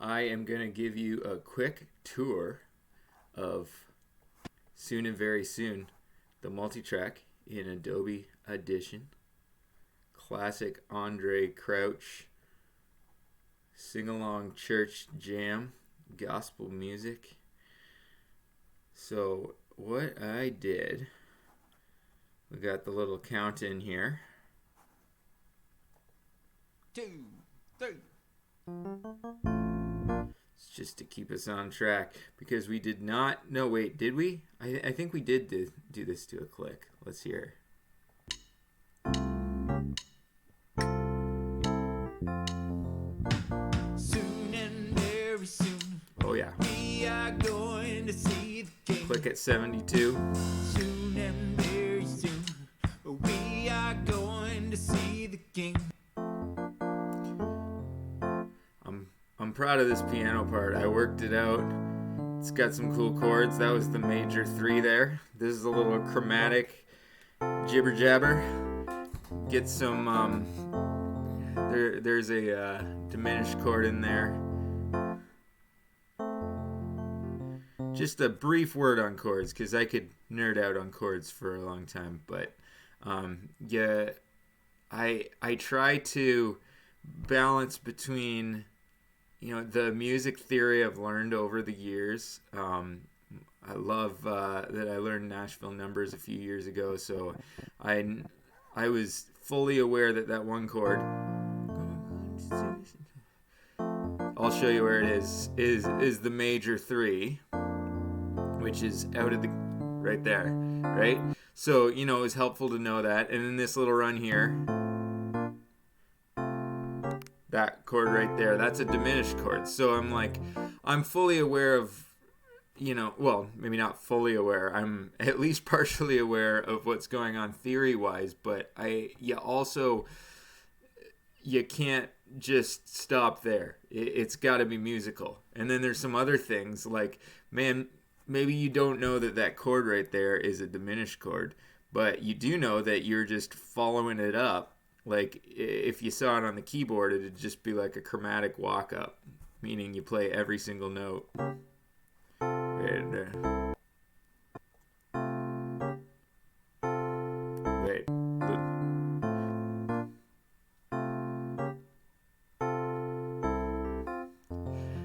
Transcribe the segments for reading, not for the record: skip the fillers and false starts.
I am going to give you a quick tour of Soon and Very Soon, the Multitrack in Adobe Audition. Classic Andre Crouch sing-along church jam, gospel music. So what I did, we got the little count in here. 2, 3. It's just to keep us on track because we did not. No, wait, did we? I think we did do this to a click. Let's hear. Soon and very soon. Oh yeah. We are going to see the King. Click at 72. Soon and very soon. We are going to see the King. I'm proud of this piano part. I worked it out. It's got some cool chords. That was the major 3 there. This is a little chromatic jibber jabber. Get some there's a diminished chord in there. Just a brief word on chords because I could nerd out on chords for a long time, but yeah, I try to balance between the music theory I've learned over the years. I love that I learned Nashville numbers a few years ago, so I was fully aware that one chord, I'll show you where it is the major 3, which is out of the right there, right? So it was helpful to know that. And then this little run here, that chord right there, that's a diminished chord. So I'm fully aware of, well, maybe not fully aware. I'm at least partially aware of what's going on theory-wise, but you can't just stop there. It's got to be musical. And then there's some other things like, man, maybe you don't know that chord right there is a diminished chord, but you do know that you're just following it up. Like, if you saw it on the keyboard, it'd just be like a chromatic walk-up, meaning you play every single note. Wait.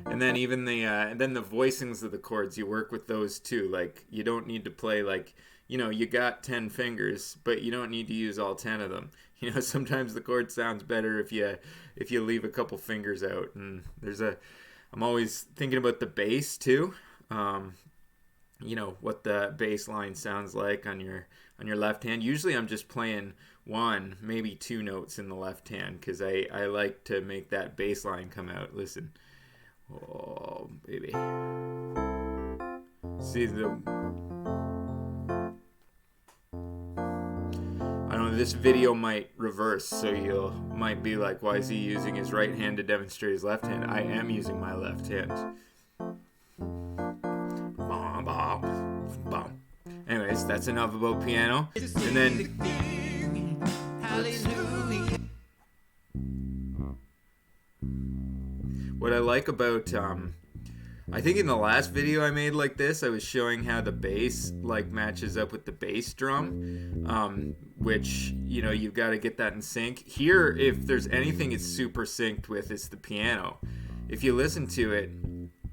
And then even the voicings of the chords, you work with those too. Like, you don't need to play you got 10 fingers, but you don't need to use all 10 of them. Sometimes the chord sounds better if you leave a couple fingers out. And I'm always thinking about the bass too. What the bass line sounds like on your left hand. Usually I'm just playing 1, maybe 2 notes in the left hand because I like to make that bass line come out. Listen. Oh, baby. See I don't know, this video might reverse, so you might be like, why is he using his right hand to demonstrate his left hand? I am using my left hand. Anyways, that's enough about piano. And then what I like about I think in the last video I made like this, I was showing how the bass matches up with the bass drum, which you've got to get that in sync. Here, if there's anything it's super synced with, it's the piano. If you listen to it,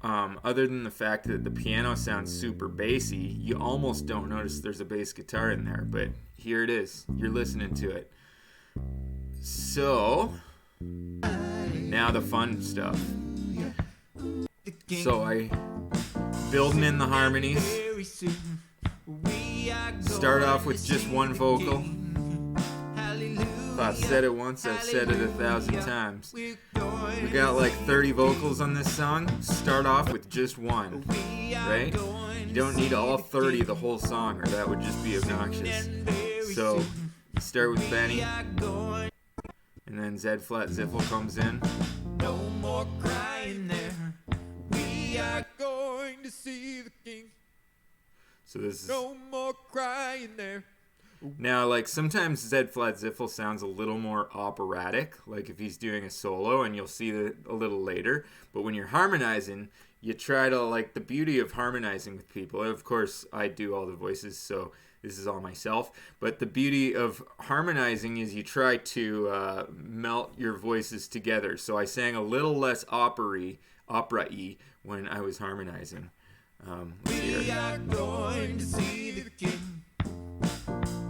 other than the fact that the piano sounds super bassy, you almost don't notice there's a bass guitar in there. But here it is. You're listening to it. So now the fun stuff. So I building in the harmonies. Start off with just one vocal. If I've said it once, I've said it 1,000 times. We got 30 vocals on this song. Start off with just one, right? You don't need all 30 the whole song, or that would just be obnoxious. So start with Benny, and then Z flat ziffle comes in. No more crying there. We are going to see the King. So this is no more crying there. Now, like, sometimes Zed Flat Ziffel sounds a little more operatic, like if he's doing a solo, and you'll see that a little later. But when you're harmonizing, you try to, like, the beauty of harmonizing with people. Of course, I do all the voices, so this is all myself. But the beauty of harmonizing is you try to melt your voices together. So I sang a little less opera-y when I was harmonizing. Let's hear it. We are going to see the king.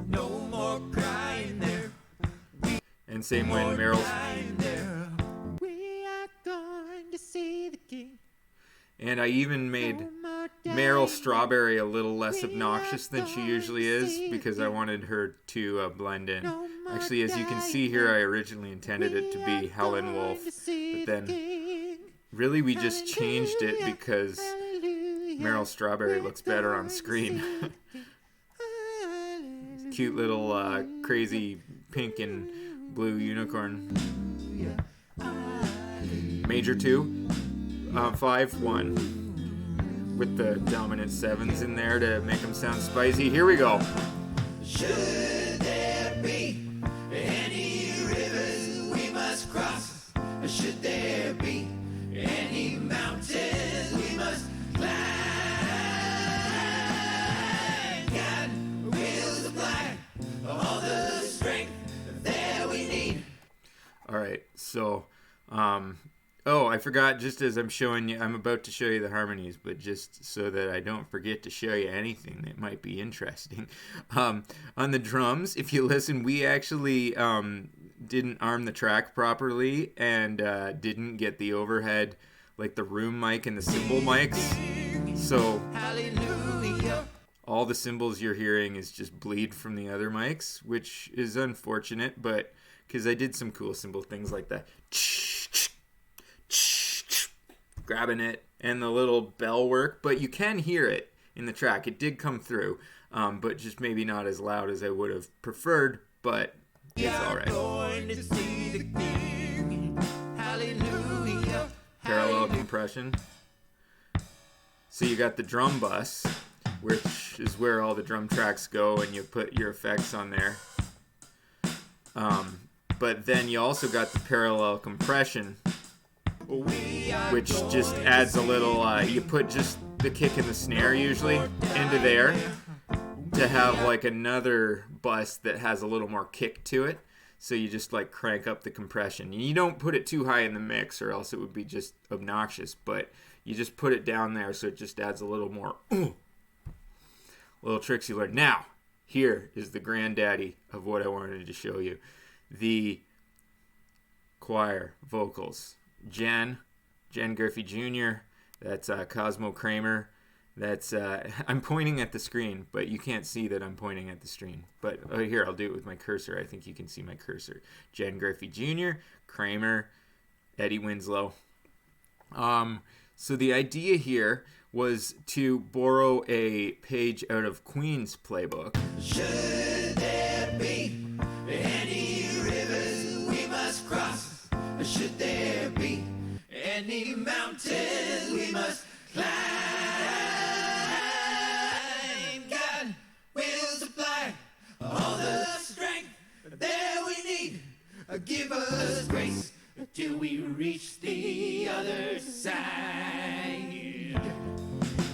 No more crying there. And same when Meryl's... Crying there. We are going to see the king. And I even made Meryl Strawberry a little less obnoxious than she usually is because I wanted her to blend in. Actually, as you can see here, I originally intended it to be Helen Wolf, but then really we just changed it because Meryl Strawberry looks better on screen. Cute little crazy pink and blue unicorn. Major 2. 5-1 with the dominant 7s in there to make them sound spicy. Here we go. Should there be any rivers we must cross? Should there be any mountains we must climb? God will supply all the strength that we need. All right, so oh, I forgot, just as I'm showing you, I'm about to show you the harmonies, but just so that I don't forget to show you anything that might be interesting. On the drums, if you listen, we actually didn't arm the track properly and didn't get the overhead, like the room mic and the cymbal mics. So Hallelujah. all the cymbals you're hearing is just bleed from the other mics, which is unfortunate, but because I did some cool cymbal things like that. Grabbing it and the little bell work, but you can hear it in the track. It did come through, but just maybe not as loud as I would have preferred, but it's all right. Going to see the king. Hallelujah. Parallel compression. So you got the drum bus, which is where all the drum tracks go, and you put your effects on there. But then you also got the parallel compression, which just adds a little, you put just the kick and the snare usually into there to have like another bus that has a little more kick to it. So you just like crank up the compression. You don't put it too high in the mix or else it would be just obnoxious, but you just put it down there so it just adds a little more little tricks you learn. Now, here is the granddaddy of what I wanted to show you. The choir vocals. Jen Griffey Jr., that's Cosmo Kramer, that's, I'm pointing at the screen, but you can't see that I'm pointing at the screen. But here, I'll do it with my cursor. I think you can see my cursor. Jen Griffey Jr., Kramer, Eddie Winslow. So the idea here was to borrow a page out of Queen's playbook. Should there be any rivers we must cross? Should there be any mountains we must climb? God will supply all the strength that we need. Give us grace till we reach the other side.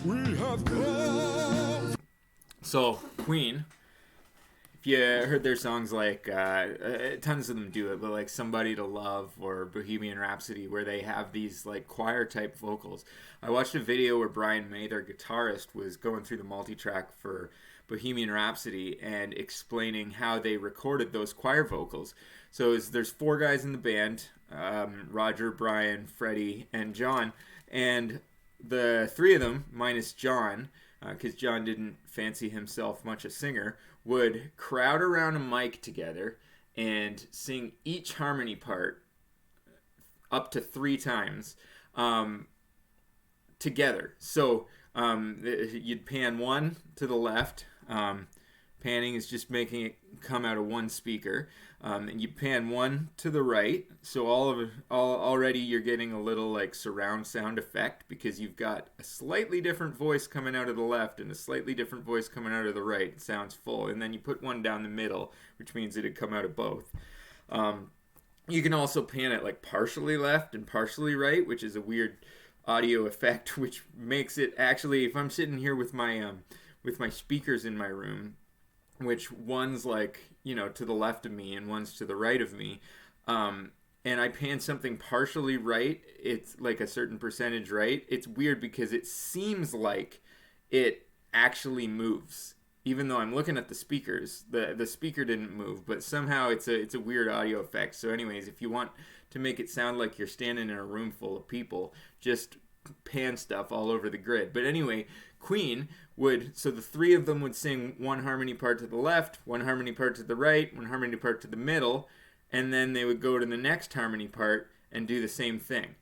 We have come. So, Queen, if you heard their songs like, tons of them do it, but like Somebody to Love or Bohemian Rhapsody, where they have these like choir type vocals. I watched a video where Brian May, their guitarist, was going through the multitrack for Bohemian Rhapsody and explaining how they recorded those choir vocals. So there's 4 guys in the band, Roger, Brian, Freddie, and John, and the 3 of them, minus John, because John didn't fancy himself much a singer, would crowd around a mic together and sing each harmony part up to 3 times together. So you'd pan one to the left, Panning is just making it come out of one speaker. And you pan one to the right, so already you're getting a little like surround sound effect because you've got a slightly different voice coming out of the left and a slightly different voice coming out of the right. It sounds full. And then you put one down the middle, which means it'd come out of both. You can also pan it like partially left and partially right, which is a weird audio effect, which makes it actually, if I'm sitting here with my speakers in my room, which one's like, to the left of me and one's to the right of me, and I pan something partially right, it's like a certain percentage right, it's weird because it seems like it actually moves. Even though I'm looking at the speakers, the speaker didn't move, but somehow it's a weird audio effect. So anyways, if you want to make it sound like you're standing in a room full of people, just pan stuff all over the grid. But anyway, Queen so the three of them would sing one harmony part to the left, one harmony part to the right, one harmony part to the middle, and then they would go to the next harmony part and do the same thing.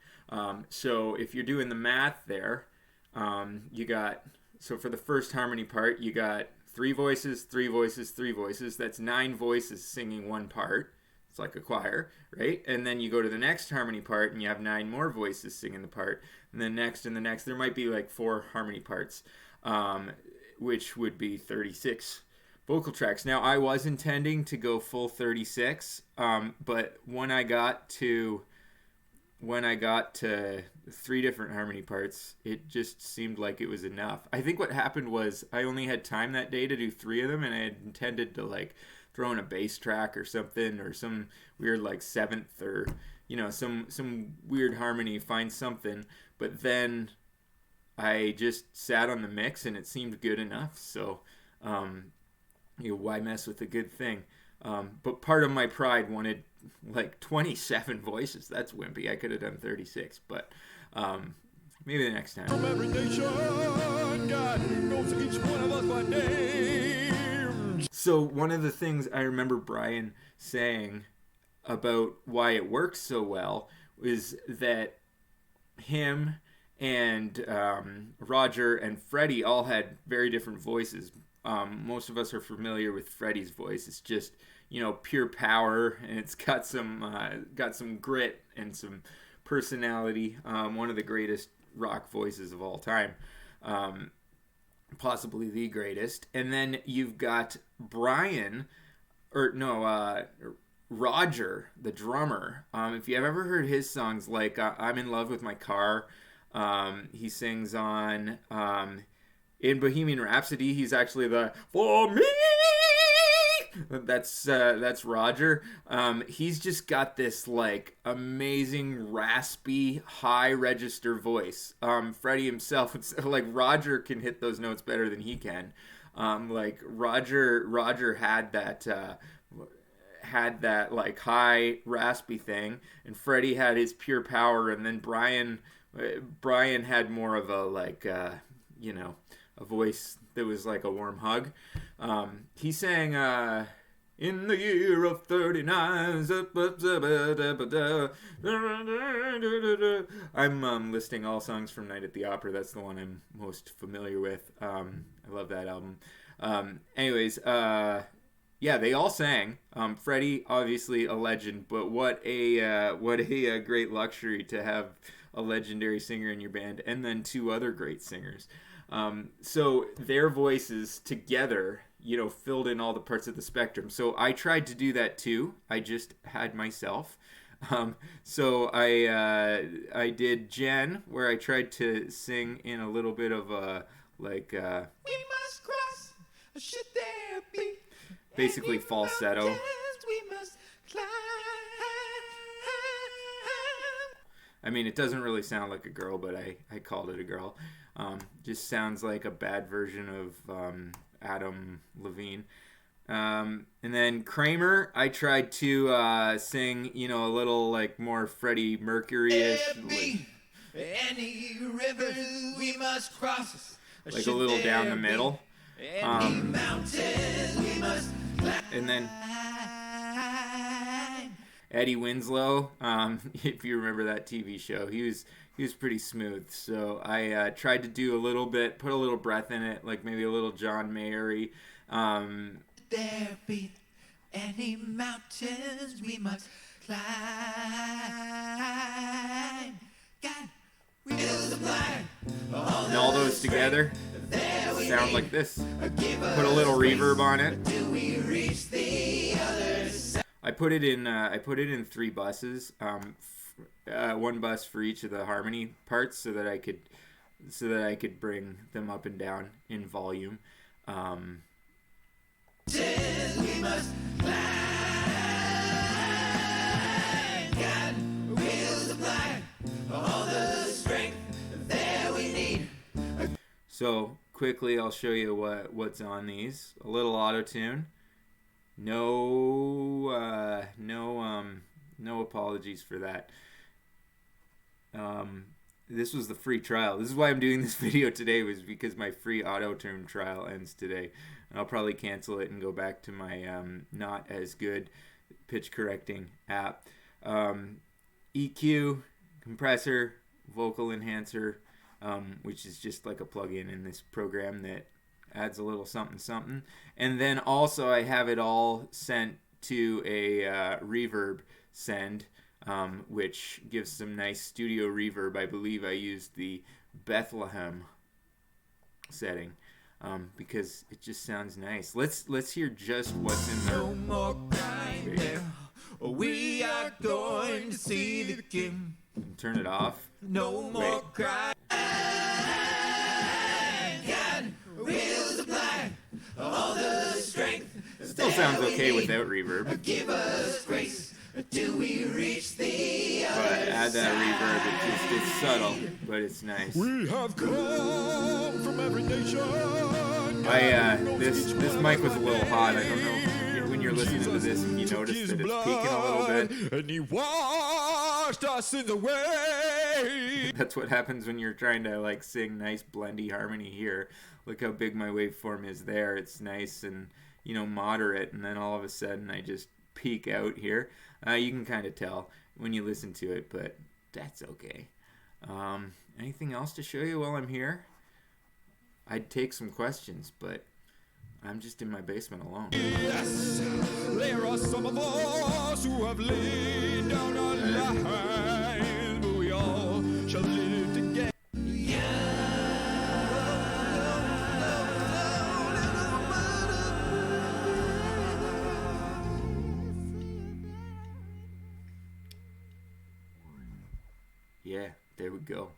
So if you're doing the math there, so for the first harmony part, you got 3 voices, 3 voices, 3 voices. That's 9 voices singing one part. It's like a choir, right? And then you go to the next harmony part and you have 9 more voices singing the part. And then next and the next, there might be like 4 harmony parts, which would be 36 vocal tracks. Now, I was intending to go full 36, but when I got to 3 different harmony parts, it just seemed like it was enough. I think what happened was I only had time that day to do 3 of them, and I had intended to like throw in a bass track or something, or some weird like 7th, or some weird harmony, find something. But then I just sat on the mix and it seemed good enough. So why mess with a good thing? But part of my pride wanted like 27 voices. That's wimpy. I could have done 36, but maybe the next time. From every nation, God knows each one of us by name. So one of the things I remember Brian saying about why it works so well is that him and Roger and Freddie all had very different voices. Most of us are familiar with Freddie's voice. It's just pure power, and it's got some grit and some personality. One of the greatest rock voices of all time, possibly the greatest. And then you've got Roger, the drummer. If you've ever heard his songs, like "I'm in Love with My Car," he sings on. In Bohemian Rhapsody, he's actually the "For Me." That's Roger. He's just got this like amazing raspy high register voice. Freddie himself, it's like Roger can hit those notes better than he can. Like Roger had that like high raspy thing, and Freddie had his pure power, and then Brian had more of a like a voice that was like a warm hug. He sang "In the Year of 39." I'm listing all songs from Night at the Opera. That's the one I'm most familiar with. I love that album. Anyways, yeah, they all sang. Freddie, obviously a legend, but what a great luxury to have a legendary singer in your band, and then 2 other great singers. So their voices together, filled in all the parts of the spectrum. So I tried to do that too. I just had myself. So I did Jen, where I tried to sing in a little bit of a like we must cross, should there be basically falsetto. We must climb. I mean, it doesn't really sound like a girl, but I called it a girl. Just sounds like a bad version of Adam Levine. And then Kramer, I tried to sing, a little like more Freddie Mercury-ish. Any rivers we must cross. Like a little down the middle. And then Eddie Winslow. If you remember that TV show, he was pretty smooth. So I tried to do a little bit, put a little breath in it, like maybe a little John Mayery. There be any mountains we must climb. God wills the blind. And all those together sound like this. Put a little reverb on it. I put it in 3 buses, one bus for each of the harmony parts, so that I could bring them up and down in volume. We must climb. God wills the blind. All the strength that we need. So quickly, I'll show you what's on these. A little auto tune. No apologies for that. This was the free trial. This is why I'm doing this video today, was because my free auto tune trial ends today. And I'll probably cancel it and go back to my not as good pitch correcting app. EQ, compressor, vocal enhancer, which is just like a plugin in this program that adds a little something something. And then also I have it all sent to a reverb send, which gives some nice studio reverb. I believe I used the Bethlehem setting, because it just sounds nice. Let's hear just what's in there. No more crying there. We are going to see the King. Turn it off. No more crying. God wills the blind. All the strength. Still sounds okay without reverb. Give us grace till we reach the But other add that reverb. It's subtle, but it's nice. We have come from every nation. This mic was a little hot. I don't know when you're listening to this if you notice that it's peaking a little bit. And he washed our sins away. That's what happens when you're trying to like sing nice blendy harmony here. Look how big my waveform is there. It's nice and moderate, and then all of a sudden I just peak out here. You can kind of tell when you listen to it, but that's okay. Anything else to show you while I'm here? I'd take some questions, but I'm just in my basement alone. Yes, there are some of us who have laid down our lives, but we all shall live together. Yeah, there we go.